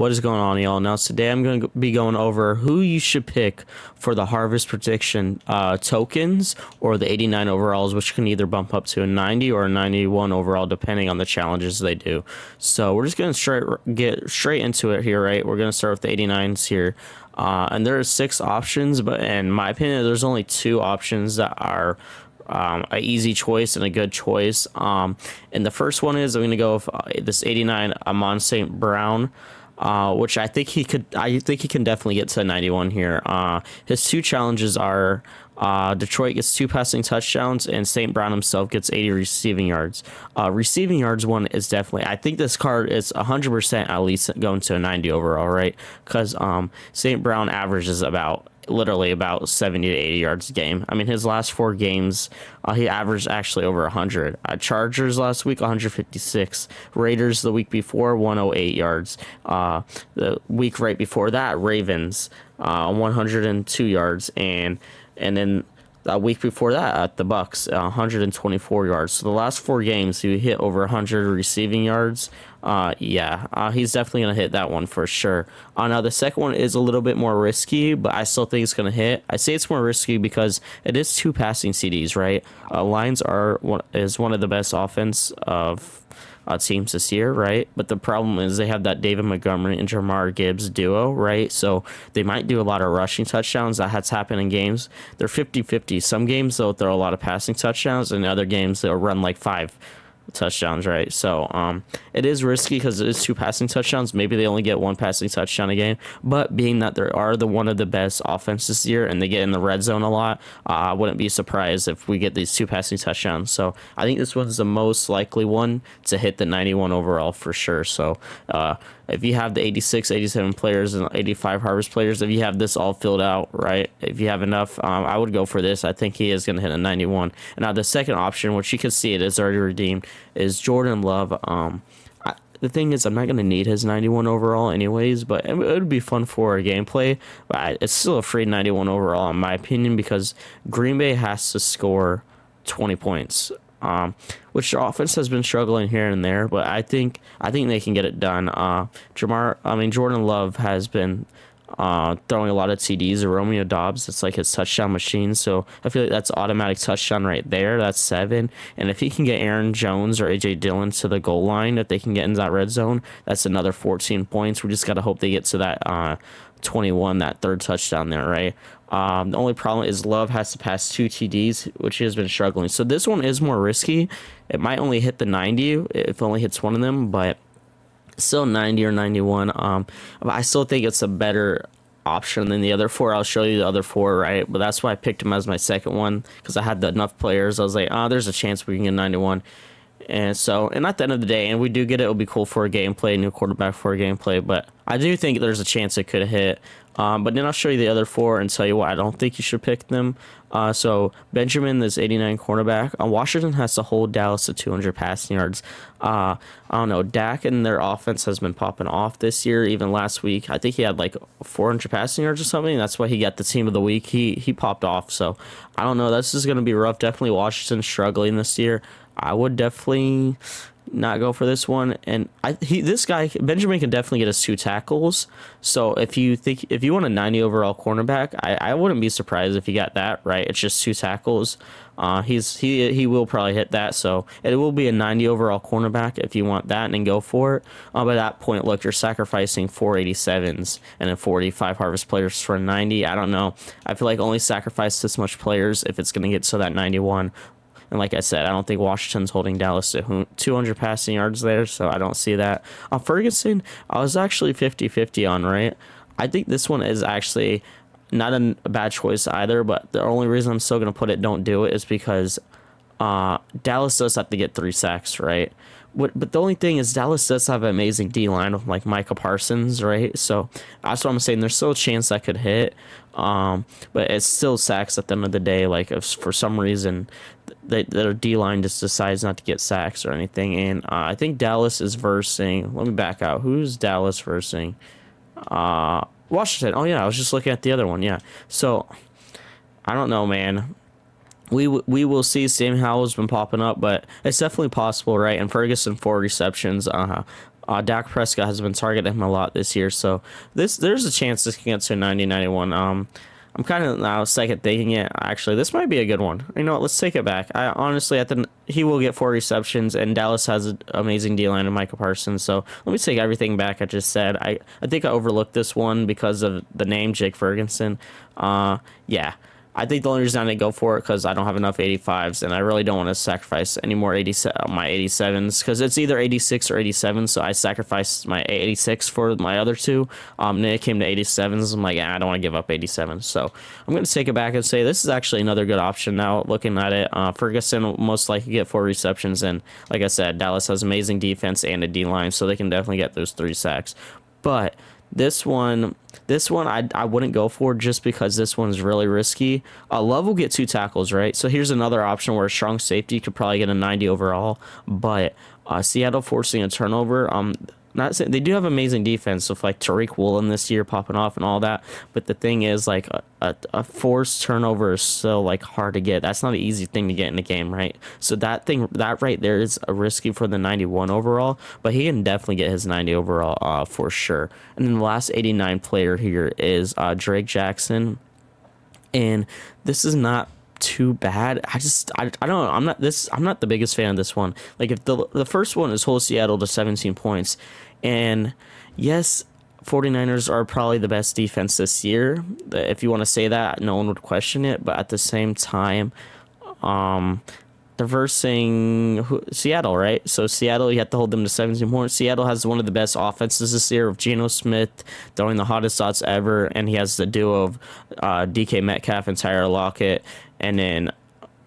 What is going on, y'all? Now, today I'm going to be going over who you should pick for the harvest prediction tokens or the 89 overalls, which can either bump up to a 90 or a 91 overall, depending on the challenges they do. So we're just going to get straight into it here, right? We're going to start with the 89s here. And there are 6 options, but in my opinion, there's only 2 options that are a easy choice and a good choice. And the first one is I'm going to go with this 89 Amon St. Brown. Which I think he could. I think he can definitely get to 91 here. His 2 challenges are Detroit gets 2 passing touchdowns, and St. Brown himself gets 80 receiving yards. Receiving yards one is definitely. I think this card is 100% at least going to a 90 overall, right? Because St. Brown averages literally about 70 to 80 yards a game. I mean, his last 4 games, he averaged actually over 100. Chargers last week, 156. Raiders the week before, 108 yards. The week right before that, Ravens, 102 yards. And then a week before that at the Bucks, 124 yards. So the last 4 games, he hit over 100 receiving yards. He's definitely going to hit that one for sure. Now the second one is a little bit more risky, but I still think it's going to hit. I say it's more risky because it is 2 passing CDs, right? Lions is one of the best offense of teams this year, right? But the problem is they have that David Montgomery and Jamar Gibbs duo, right? So they might do a lot of rushing touchdowns. That has happened in games. They're 50-50. Some games they'll throw a lot of passing touchdowns, and other games they'll run like 5 touchdowns, right? So it is risky because it is 2 passing touchdowns. Maybe they only get 1 passing touchdown a game, but being that they are one of the best offenses this year and they get in the red zone a lot, I wouldn't be surprised if we get these 2 passing touchdowns. So I think this one's the most likely one to hit the 91 overall for sure. So if you have the 86, 87 players and 85 harvest players, if you have this all filled out, right, if you have enough, I would go for this. I think he is going to hit a 91. And now the second option, which you can see it is already redeemed, is Jordan Love. The thing is, I'm not going to need his 91 overall anyways, but it would be fun for a gameplay. But it's still a free 91 overall, in my opinion, because Green Bay has to score 20 points. Which the offense has been struggling here and there, but I think they can get it done. Jordan Love has been throwing a lot of TDs. Romeo Dobbs, it's like his touchdown machine. So I feel like that's automatic touchdown right there. That's 7. And if he can get Aaron Jones or AJ Dillon to the goal line, if they can get in that red zone, that's another 14 points. We just got to hope they get to that 21, that 3rd touchdown there, right? The only problem is Love has to pass 2 TDs, which he has been struggling. So this one is more risky. It might only hit the 90 if it only hits one of them, but still 90 or 91. I still think it's a better option than the other 4. I'll show you the other 4, right? But that's why I picked him as my second one, because I had enough players. I was like, there's a chance we can get 91. And at the end of the day, and we do get it, it'll be cool for a gameplay, new quarterback for a gameplay, but I do think there's a chance it could hit. But then I'll show you the other 4 and tell you why I don't think you should pick them. So Benjamin, this 89 cornerback. Washington has to hold Dallas to 200 passing yards. I don't know. Dak and their offense has been popping off this year. Even last week, I think he had like 400 passing yards or something. That's why he got the team of the week. He popped off. So I don't know. This is going to be rough. Definitely Washington struggling this year. I would definitely not go for this one. And this guy Benjamin can definitely get us 2 tackles. So if you want a 90 overall cornerback, I wouldn't be surprised if he got that, right? It's just 2 tackles. He will probably hit that, so it will be a 90 overall cornerback if you want that, and then go for it. By that point, look, you're sacrificing 4 87s and then 45 harvest players for 90. I don't know. I feel like only sacrifice this much players if it's going to get to that 91. And like I said, I don't think Washington's holding Dallas to 200 passing yards there, so I don't see that. Ferguson, I was actually 50-50 on, right? I think this one is actually not a bad choice either, but the only reason I'm still going to put it don't do it is because Dallas does have to get 3 sacks, right? But the only thing is Dallas does have an amazing D-line with like Micah Parsons, right? So that's what I'm saying. There's still a chance that could hit, but it's still sacks at the end of the day. Like if for some reason their D-line just decides not to get sacks or anything. And I think Dallas is versing. Let me back out. Who's Dallas versing? Washington. Oh, yeah. I was just looking at the other one. Yeah. So I don't know, man. We will see. Sam Howell's been popping up, but it's definitely possible, right? And Ferguson 4 receptions. Dak Prescott has been targeting him a lot this year, so there's a chance this can get to 90, 91. I'm kind of now second thinking it. Actually, this might be a good one. You know what? Let's take it back. I honestly, he will get 4 receptions, and Dallas has an amazing D line in Micah Parsons. So let me take everything back I just said. I think I overlooked this one because of the name Jake Ferguson. Yeah. I think the only reason I didn't go for it because I don't have enough 85s, and I really don't want to sacrifice any more my 87s because it's either 86 or 87. So I sacrificed my 86 for my other two. And then it came to 87s. I'm like, I don't want to give up 87. So I'm going to take it back and say this is actually another good option now. Looking at it, Ferguson will most likely get 4 receptions, and like I said, Dallas has amazing defense and a D line, so they can definitely get those 3 sacks. But this one I wouldn't go for just because this one's really risky. Love will get 2 tackles, right? So here's another option where a strong safety could probably get a 90 overall, but Seattle forcing a turnover. Not saying they do have amazing defense with like Tariq Woolen this year popping off and all that, but the thing is like a forced turnover is so like hard to get. That's not an easy thing to get in the game, right? So that right there is a risky for the 91 overall, but he can definitely get his 90 overall for sure. And then the last 89 player here is Drake Jackson, and this is not too bad. I don't know. I'm not the biggest fan of this one. Like if the first one is hold Seattle to 17 points, and yes, 49ers are probably the best defense this year. If you want to say that, no one would question it, but at the same time, they're versing Seattle, right? So Seattle, you have to hold them to 17 points. Seattle has one of the best offenses this year of Geno Smith throwing the hottest shots ever, and he has the duo of DK Metcalf and Tyler Lockett, and then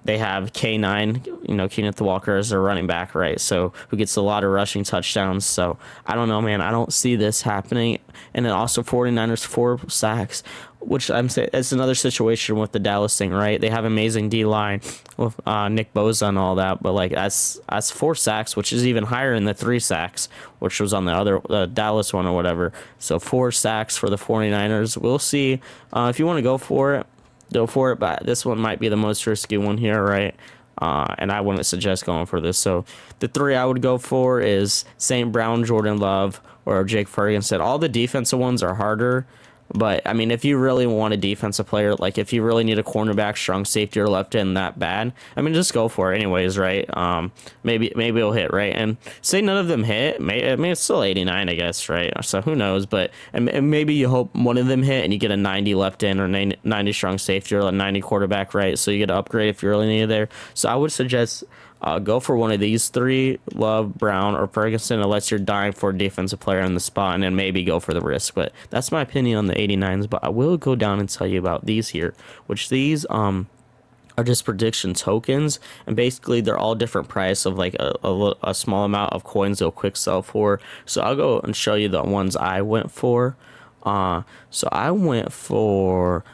they have K9, Kenneth Walker as their running back, right? So who gets a lot of rushing touchdowns. So I don't know, man. I don't see this happening. And then also 49ers 4 sacks, which I'm saying it's another situation with the Dallas thing, right? They have amazing D line with Nick Bosa and all that, but like that's 4 sacks, which is even higher than the 3 sacks, which was on the other Dallas one or whatever. So 4 sacks for the 49ers. We'll see if you want to go for it. Go for it, but this one might be the most risky one here, right? And I wouldn't suggest going for this. So the 3 I would go for is St. Brown, Jordan Love, or Jake Ferguson. All the defensive ones are harder, but I mean, if you really want a defensive player, like if you really need a cornerback, strong safety, or left end that bad, I mean, just go for it anyways, right? Maybe it'll hit, right? And say none of them hit, I mean, it's still 89, I guess, right? So who knows? But and maybe you hope one of them hit and you get a 90 left end or 90 strong safety or a 90 quarterback, right? So you get an upgrade if you really need it there. So I would suggest go for one of these 3, Love, Brown, or Ferguson, unless you're dying for a defensive player in the spot, and then maybe go for the risk. But that's my opinion on the 89s. But I will go down and tell you about these here, which these are just prediction tokens, and basically they're all different price of like a small amount of coins they'll quick sell for. So I'll go and show you the ones I went for. So I went for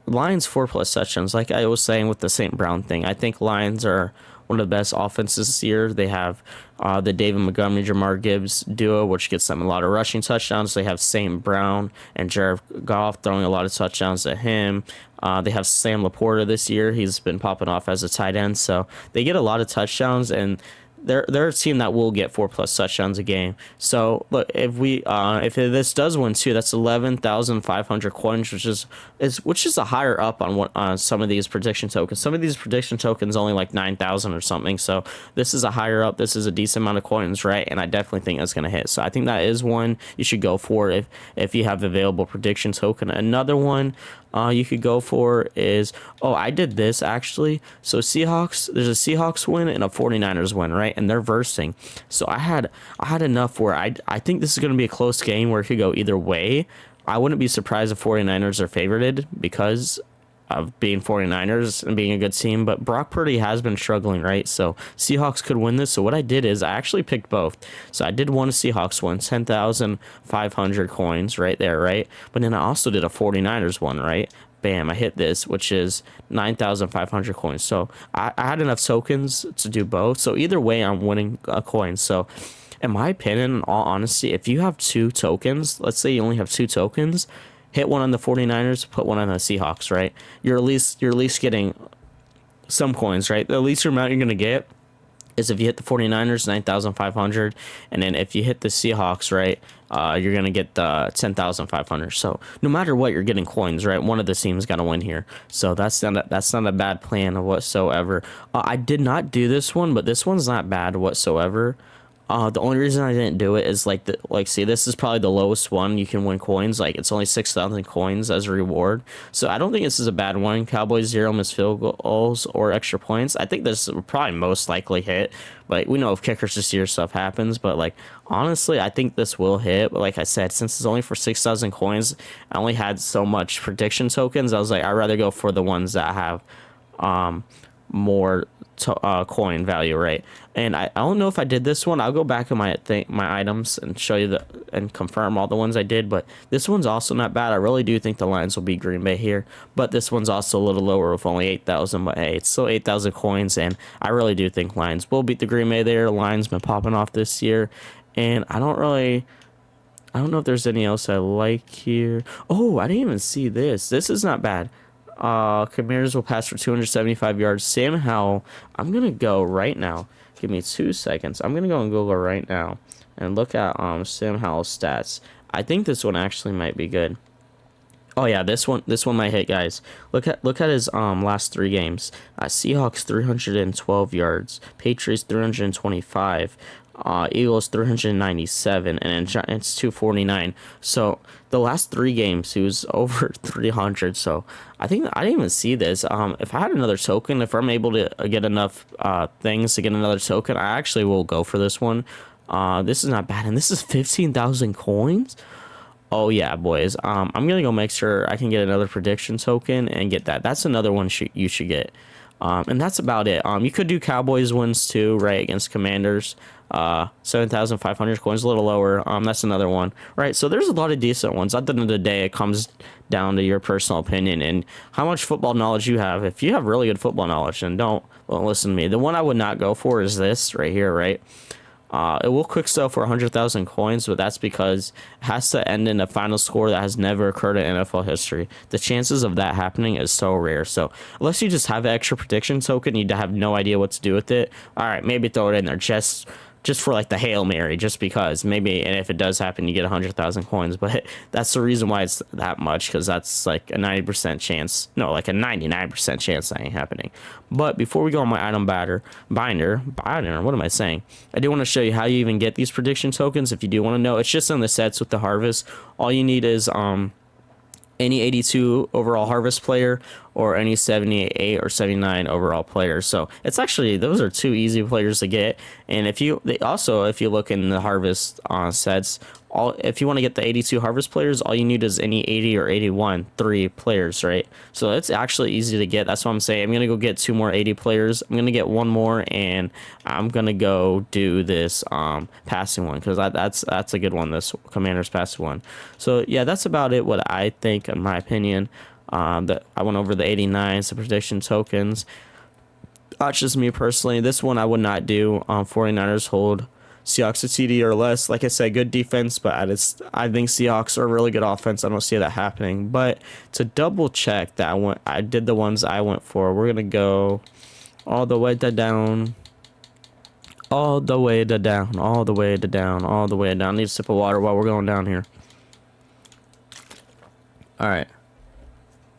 Lions 4+ touchdowns. Like I was saying with the St. Brown thing, I think Lions are one of the best offenses this year. They have the David Montgomery, Jamar Gibbs duo, which gets them a lot of rushing touchdowns. They have St. Brown and Jared Goff throwing a lot of touchdowns at him. They have Sam Laporta this year. He's been popping off as a tight end. So they get a lot of touchdowns, and they're a team that will get 4+ touchdowns a game. So look, if this does win too, that's 11,500 coins, which is a higher up on some of these prediction tokens. Some of these prediction tokens only like 9,000 or something. So this is a higher up. This is a decent amount of coins, right? And I definitely think that's gonna hit. So I think that is one you should go for if you have available prediction token. Another one you could go for is, I did this actually. So Seahawks, there's a Seahawks win and a 49ers win, right? And they're versing. So I had enough where I think this is going to be a close game where it could go either way. I wouldn't be surprised if 49ers are favorited because of being 49ers and being a good team, but Brock Purdy has been struggling, right? So Seahawks could win this. So what I did is I actually picked both. So I did one Seahawks one, 10,500 coins right there, right? But then I also did a 49ers one, right? Bam, I hit this, which is 9,500 coins. So I had enough tokens to do both. So either way, I'm winning a coin. So in my opinion, in all honesty, if you have 2 tokens, let's say you only have 2 tokens, hit one on the 49ers, put one on the Seahawks, right? You're at least getting some coins, right? The least amount you're going to get is if you hit the 49ers, 9,500, and then if you hit the Seahawks, right, you're gonna get the 10,500. So no matter what, you're getting coins, right? One of the teams got to win here. So that's not a bad plan whatsoever. I did not do this one, but this one's not bad whatsoever. The only reason I didn't do it is see, this is probably the lowest one you can win coins. Like, it's only 6,000 coins as a reward. So I don't think this is a bad one. Cowboys 0 missed field goals or extra points. I think this will probably most likely hit. Like, we know if kickers this year stuff happens, but like, honestly, I think this will hit. But like I said, since it's only for 6,000 coins, I only had so much prediction tokens. I was like, I'd rather go for the ones that have more coin value, right? And I don't know if I did this one. I'll go back in my items and show you and confirm all the ones I did, but this one's also not bad. I really do think the Lions will beat Green Bay here, but this one's also a little lower with only 8,000, but hey, it's still 8,000 coins, and I really do think Lions will beat the Green Bay there. Lions been popping off this year, and I don't know if there's any else I like here. Oh, I didn't even see this. This is not bad. Commanders will pass for 275 yards. Sam Howell, I'm going to go right now. Give me 2 seconds. I'm going to go on Google right now and look at Sam Howell's stats. I think this one actually might be good. Oh yeah, this one might hit, guys. Look at his last 3 games. Seahawks 312 yards, Patriots 325, Eagles 397, and then Giants 249. So the last 3 games he was over 300. So I think I didn't even see this. If I had another token, if I'm able to get enough things to get another token, I actually will go for this one. This is not bad, and this is 15,000 coins. Oh yeah, boys. I'm gonna go make sure I can get another prediction token and get that. That's another one you should get. And that's about it. You could do Cowboys wins too, right, against Commanders. 7,500 coins, a little lower. That's another one, right? So there's a lot of decent ones. At the end of the day, it comes down to your personal opinion and how much football knowledge you have. If you have really good football knowledge, then don't listen to me. The one I would not go for is this right here, right? It will quick sell for 100,000 coins, but that's because it has to end in a final score that has never occurred in NFL history. The chances of that happening is so rare. So unless you just have an extra prediction token, you have no idea what to do with it. All right, maybe throw it in there just for like the Hail Mary, just because maybe, and if it does happen, you get 100,000 coins. But that's the reason why it's that much, because that's like a 90% chance, no, like a 99% chance that ain't happening. But before we go on my item binder, what am I saying? I do want to show you how you even get these prediction tokens. If you do want to know, it's just on the sets with the harvest. All you need is any 82 overall harvest player or any 78 or 79 overall player. So it's actually, those are 2 easy players to get. And if you look in the harvest sets, if you want to get the 82 harvest players, all you need is any 80 or 81 3 players, right? So it's actually easy to get. That's what I'm saying. I'm gonna go get 2 more 80 players. I'm gonna get 1 more, and I'm gonna go do this passing one, because that's a good one, this Commander's passing one. So yeah, that's about it, what I think, in my opinion. That I went over the 89s, the prediction tokens. That's just me personally. This one I would not do. 49ers hold Seahawks to TD or less. Like I said, good defense, but I think Seahawks are a really good offense. I don't see that happening. But to double check that I did the ones I went for. We're gonna go all the way to down, all the way to down, all the way to down, all the way down. I need a sip of water while we're going down here. All right.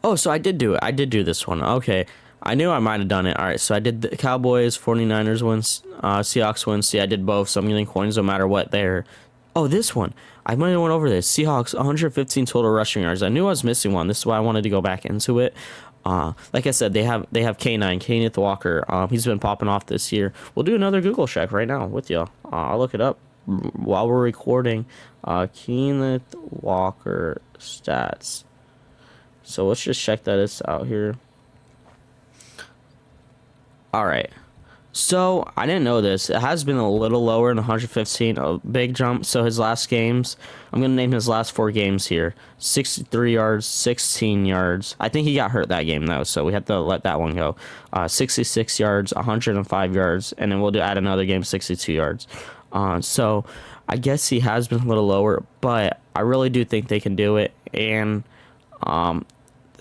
Oh, so I did do it. I did do this one. Okay. I knew I might have done it. All right, so I did the Cowboys, 49ers wins, Seahawks wins. See, I did both, so I'm getting coins no matter what there. Oh, this one. I might have went over this. Seahawks, 115 total rushing yards. I knew I was missing one. This is why I wanted to go back into it. Like I said, they have K9, Kenneth Walker. He's been popping off this year. We'll do another Google check right now with y'all. I'll look it up while we're recording. Kenneth Walker stats. So let's just check that it's out here. All right. So I didn't know this. It has been a little lower than 115, a big jump. So his last games, I'm going to name his last 4 games here. 63 yards, 16 yards. I think he got hurt that game, though, so we have to let that one go. 66 yards, 105 yards, and then we'll add another game, 62 yards. So I guess he has been a little lower, but I really do think they can do it. And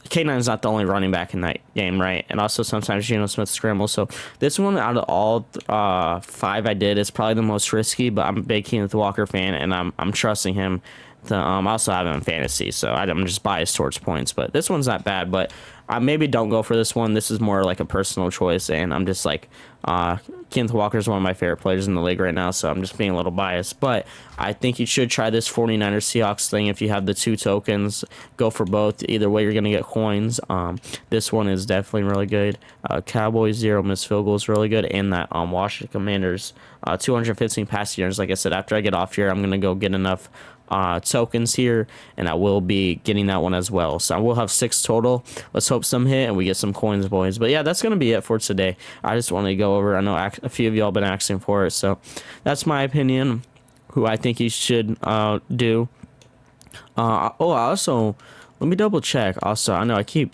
K9 is not the only running back in that game, right? And also sometimes Geno Smith scrambles. So this one out of all 5 I did is probably the most risky, but I'm a big Kenneth Walker fan, and I'm trusting him to also have him in fantasy. So I'm just biased towards points, but this one's not bad. But I maybe don't go for this one. This is more like a personal choice, and I'm just like, Kenneth Walker is one of my favorite players in the league right now, so I'm just being a little biased. But I think you should try this 49ers Seahawks thing if you have the 2 tokens. Go for both. Either way, you're going to get coins. This one is definitely really good. Cowboys 0 missed field goal is really good, and that Washington Commanders 215 passing yards. Like I said, after I get off here, I'm going to go get enough tokens here, and I will be getting that one as well. So I will have 6 total. Let's hope some hit and we get some coins, boys. But yeah, that's gonna be it for today. I just wanted to go over, I know a few of y'all been asking for it, so that's my opinion, who I think you should do. Also, let me double check. Also, I know I keep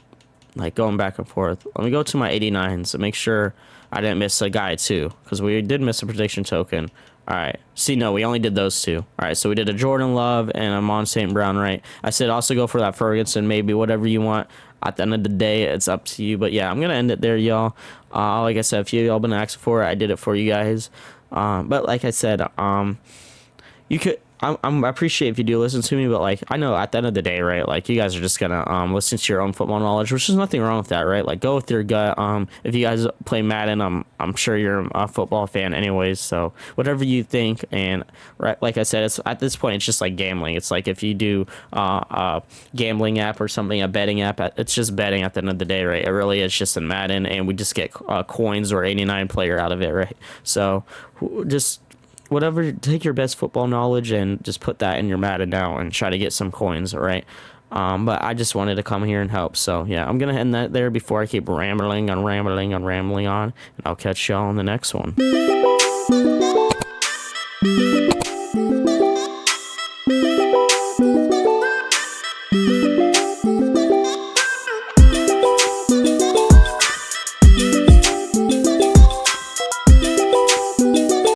like going back and forth. Let me go to my 89s and make sure I didn't miss a guy too, because we did miss a prediction token. All right. See, no, we only did those 2. All right, so we did a Jordan Love and a Amon St. Brown, right? I said also go for that Ferguson, maybe whatever you want. At the end of the day, it's up to you. But yeah, I'm gonna end it there, y'all. Like I said, a few of y'all been asking for it. I did it for you guys. But like I said, you could. I appreciate if you do listen to me, but like I know at the end of the day, right? Like you guys are just gonna listen to your own football knowledge, which is nothing wrong with that, right? Like go with your gut. If you guys play Madden, I'm sure you're a football fan, anyways. So whatever you think, and right, like I said, it's at this point it's just like gambling. It's like if you do a gambling app or something, a betting app, it's just betting at the end of the day, right? It really is just in Madden, and we just get coins or 89 player out of it, right? So just whatever, take your best football knowledge and just put that in your Madden now and try to get some coins, all right? But I just wanted to come here and help. So yeah, I'm gonna end that there before I keep rambling on, and I'll catch y'all on the next one.